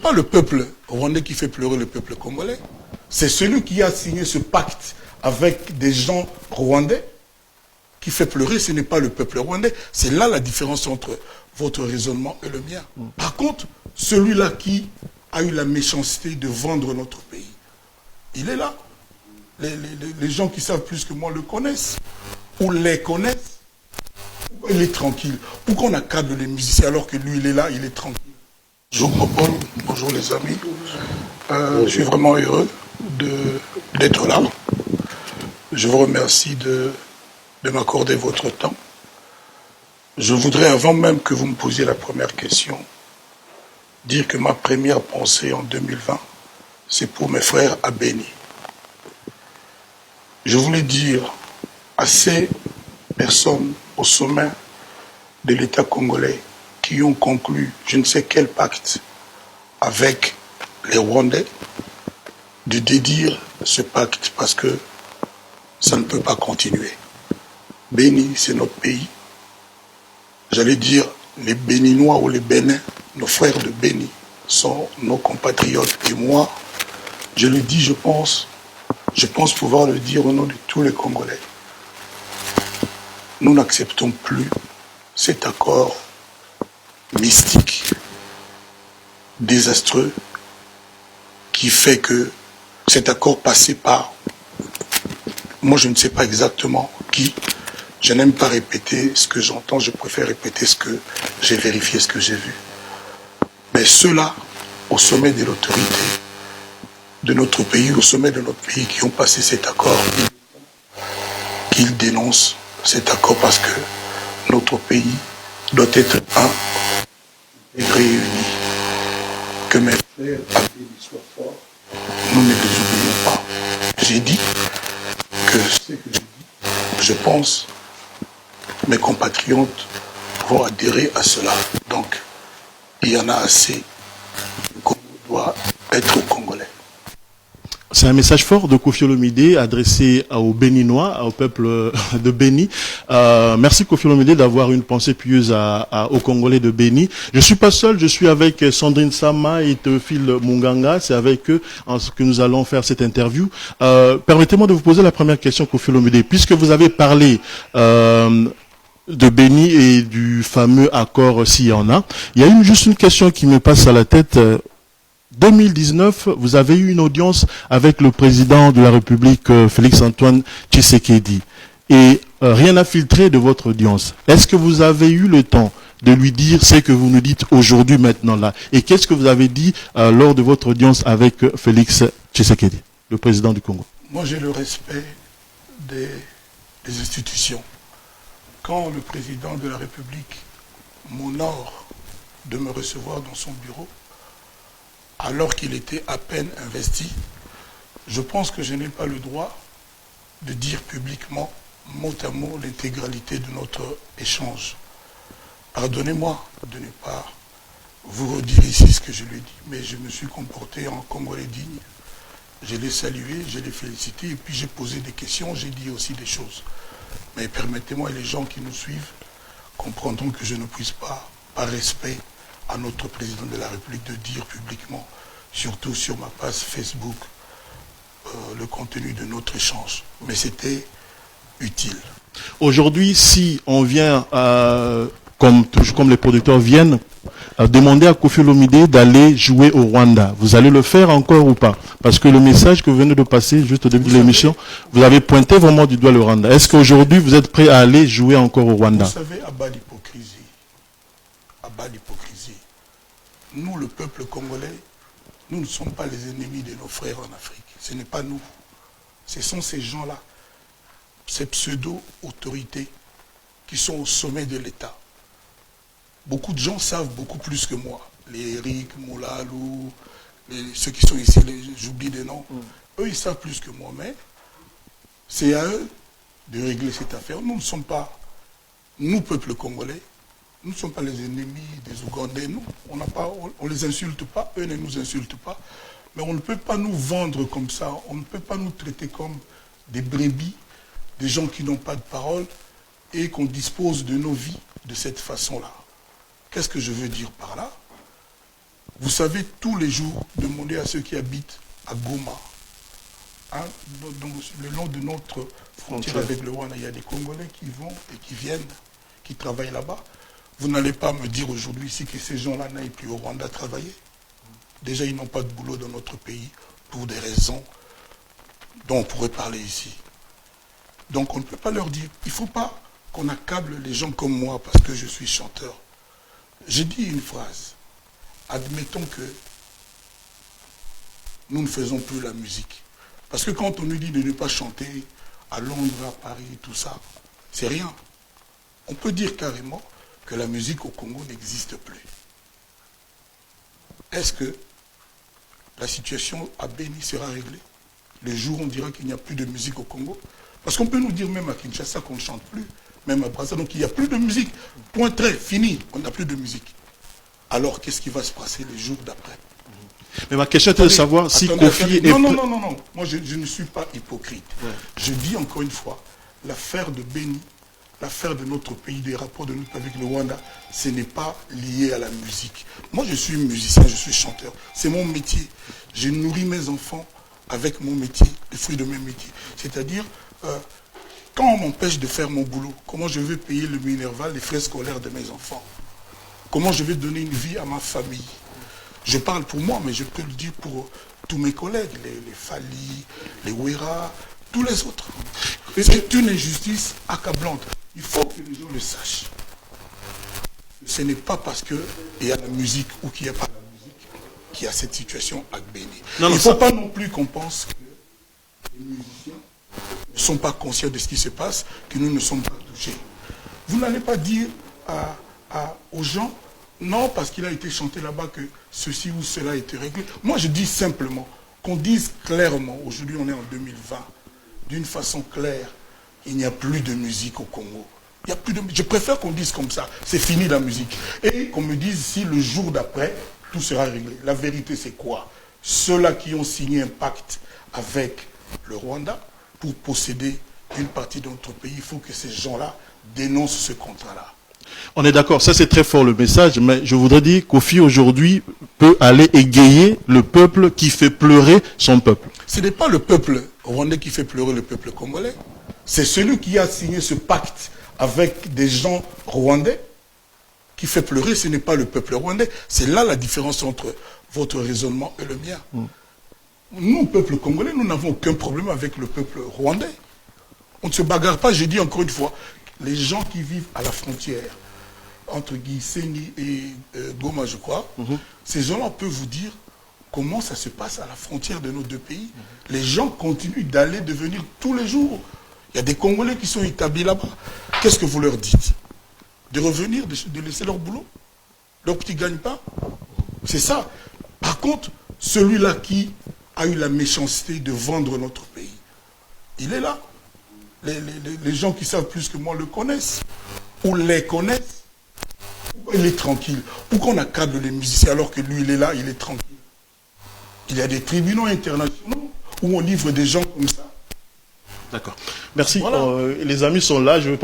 Pas le peuple rwandais qui fait pleurer le peuple congolais. C'est celui qui a signé ce pacte avec des gens rwandais qui fait pleurer, ce n'est pas le peuple rwandais. C'est là la différence entre votre raisonnement et le mien. Par contre, celui-là qui a eu la méchanceté de vendre notre pays, il est là. Les gens qui savent plus que moi le connaissent, ou les connaissent. Il est tranquille. Pourquoi on accable les musiciens alors que lui, il est là, il est tranquille? Bonjour Paul, bonjour les amis. Je suis vraiment heureux d'être là. Je vous remercie de m'accorder votre temps. Je voudrais, avant même que vous me posiez la première question, dire que ma première pensée en 2020, c'est pour mes frères à Béni. Je voulais dire à ces personnes au sommet de l'État congolais qui ont conclu je ne sais quel pacte avec les Rwandais, de dédire ce pacte parce que ça ne peut pas continuer. Béni, c'est notre pays. J'allais dire, les Béninois ou les Bénins, nos frères de Béni, sont nos compatriotes. Et moi, je le dis, je pense pouvoir le dire au nom de tous les Congolais. Nous n'acceptons plus cet accord mystique, désastreux, qui fait que cet accord passé par, moi je ne sais pas exactement qui, je n'aime pas répéter ce que j'entends, je préfère répéter ce que j'ai vérifié, ce que j'ai vu. Mais ceux-là, au sommet de l'autorité de notre pays, au sommet de notre pays, qui ont passé cet accord, qu'ils dénoncent cet accord parce que notre pays doit être un et réuni. Que mes frères à Béni soient forts, nous ne les oublions pas. J'ai dit que ce que j'ai dit, je pense, mes compatriotes vont adhérer à cela. Donc, il y en a assez. Le Congo doit être congolais. C'est un message fort de Koffi Olomidé adressé aux Béninois, au peuple de Béni. Merci Koffi Olomidé d'avoir une pensée pieuse aux Congolais de Béni. Je suis pas seul, je suis avec Sandrine Sama et Théophile Munganga. C'est avec eux que nous allons faire cette interview. Permettez-moi de vous poser la première question, Koffi Olomidé. Puisque vous avez parlé de Béni et du fameux accord s'il y en a, il y a juste une question qui me passe à la tête. 2019, vous avez eu une audience avec le président de la République, Félix-Antoine Tshisekedi. Et rien n'a filtré de votre audience. Est-ce que vous avez eu le temps de lui dire ce que vous nous dites aujourd'hui, maintenant, là? Et qu'est-ce que vous avez dit lors de votre audience avec Félix Tshisekedi, le président du Congo? Moi, j'ai le respect des institutions. Quand le président de la République m'honore de me recevoir dans son bureau, alors qu'il était à peine investi, je pense que je n'ai pas le droit de dire publiquement, mot à mot, l'intégralité de notre échange. Pardonnez-moi de ne pas vous redire ici ce que je lui ai dit, mais je me suis comporté en Congolais digne. Je l'ai salué, je l'ai félicité, et puis j'ai posé des questions, j'ai dit aussi des choses. Mais permettez-moi, et les gens qui nous suivent comprendront que je ne puisse pas, par respect à notre président de la République, de dire publiquement, surtout sur ma page Facebook, le contenu de notre échange. Mais c'était utile. Aujourd'hui, si on vient, comme les producteurs viennent, demander à Koffi Olomidé d'aller jouer au Rwanda, vous allez le faire encore ou pas? Parce que le message que vous venez de passer juste au début de l'émission, vous avez pointé vraiment du doigt le Rwanda. Est-ce qu'aujourd'hui, vous êtes prêt à aller jouer encore au Rwanda? Vous savez, à bas l'hypocrisie. Nous, le peuple congolais, nous ne sommes pas les ennemis de nos frères en Afrique. Ce n'est pas nous. Ce sont ces gens-là, ces pseudo-autorités qui sont au sommet de l'État. Beaucoup de gens savent beaucoup plus que moi. Les Eric, Moulalou, ceux qui sont ici, j'oublie des noms. Eux, ils savent plus que moi. Mais c'est à eux de régler cette affaire. Nous ne sommes pas, nous, peuple congolais, nous ne sommes pas les ennemis des Ougandais. Nous, on ne les insulte pas, eux ne nous insultent pas. Mais on ne peut pas nous vendre comme ça. On ne peut pas nous traiter comme des brebis, des gens qui n'ont pas de parole et qu'on dispose de nos vies de cette façon-là. Qu'est-ce que je veux dire par là? Vous savez, tous les jours, demandez à ceux qui habitent à Goma, hein, le long de notre frontière avec le Rwanda, il y a des Congolais qui vont et qui viennent, qui travaillent là-bas. Vous n'allez pas me dire aujourd'hui ici que ces gens-là n'aillent plus au Rwanda travailler. Déjà, ils n'ont pas de boulot dans notre pays pour des raisons dont on pourrait parler ici. Donc, on ne peut pas leur dire. Il ne faut pas qu'on accable les gens comme moi parce que je suis chanteur. J'ai dit une phrase. Admettons que nous ne faisons plus la musique. Parce que quand on nous dit de ne pas chanter à Londres, à Paris, tout ça, c'est rien. On peut dire carrément que la musique au Congo n'existe plus. Est-ce que la situation à Béni sera réglée le jour où on dira qu'il n'y a plus de musique au Congo? Parce qu'on peut nous dire même à Kinshasa qu'on ne chante plus, même à Brazzaville, donc il n'y a plus de musique. Point très, fini, on n'a plus de musique. Alors qu'est-ce qui va se passer les jours d'après? Mais ma question était de savoir si Kofi est... Non. Moi, je ne suis pas hypocrite. Ouais. Je dis encore une fois, l'affaire de Béni, l'affaire de notre pays, des rapports de notre pays avec le Rwanda, ce n'est pas lié à la musique. Moi, je suis musicien, je suis chanteur. C'est mon métier. Je nourris mes enfants avec mon métier, les fruits de mes métiers. C'est-à-dire, quand on m'empêche de faire mon boulot, comment je vais payer le Minerval, les frais scolaires de mes enfants? Comment je vais donner une vie à ma famille? Je parle pour moi, mais je peux le dire pour tous mes collègues, les Fali, les Ouera, tous les autres. C'est une injustice accablante. Il faut que les gens le sachent. Ce n'est pas parce qu'il y a la musique ou qu'il n'y a pas la musique qu'il y a cette situation à Béni. Il ne faut pas non plus qu'on pense que les musiciens ne sont pas conscients de ce qui se passe, que nous ne sommes pas touchés. Vous n'allez pas dire aux gens, non, parce qu'il a été chanté là-bas que ceci ou cela a été réglé. Moi, je dis simplement qu'on dise clairement, aujourd'hui on est en 2020, d'une façon claire, il n'y a plus de musique au Congo. Il y a plus de... Je préfère qu'on dise comme ça, c'est fini la musique. Et qu'on me dise si le jour d'après, tout sera réglé. La vérité, c'est quoi? Ceux-là qui ont signé un pacte avec le Rwanda pour posséder une partie de notre pays, il faut que ces gens-là dénoncent ce contrat-là. On est d'accord, ça c'est très fort le message, mais je voudrais dire qu'Kofi aujourd'hui peut aller égayer le peuple qui fait pleurer son peuple. Ce n'est pas le peuple rwandais qui fait pleurer le peuple congolais. C'est celui qui a signé ce pacte avec des gens rwandais qui fait pleurer, ce n'est pas le peuple rwandais. C'est là la différence entre votre raisonnement et le mien. Nous, peuple congolais, nous n'avons aucun problème avec le peuple rwandais. On ne se bagarre pas, je dis encore une fois, les gens qui vivent à la frontière, entre Gisenyi et Goma, je crois, ces gens-là peuvent vous dire comment ça se passe à la frontière de nos deux pays. Les gens continuent d'aller, de venir tous les jours. Il y a des Congolais qui sont établis là-bas. Qu'est-ce que vous leur dites? De revenir, de laisser leur boulot? Leur petit gagne-pain? C'est ça. Par contre, celui-là qui a eu la méchanceté de vendre notre pays, il est là. Les gens qui savent plus que moi le connaissent, ou les connaissent. Il est tranquille. Pourquoi on accable les musiciens alors que lui, il est là, il est tranquille? Il y a des tribunaux internationaux où on livre des gens comme ça. D'accord. Merci. Voilà. Les amis sont là. Je veux pas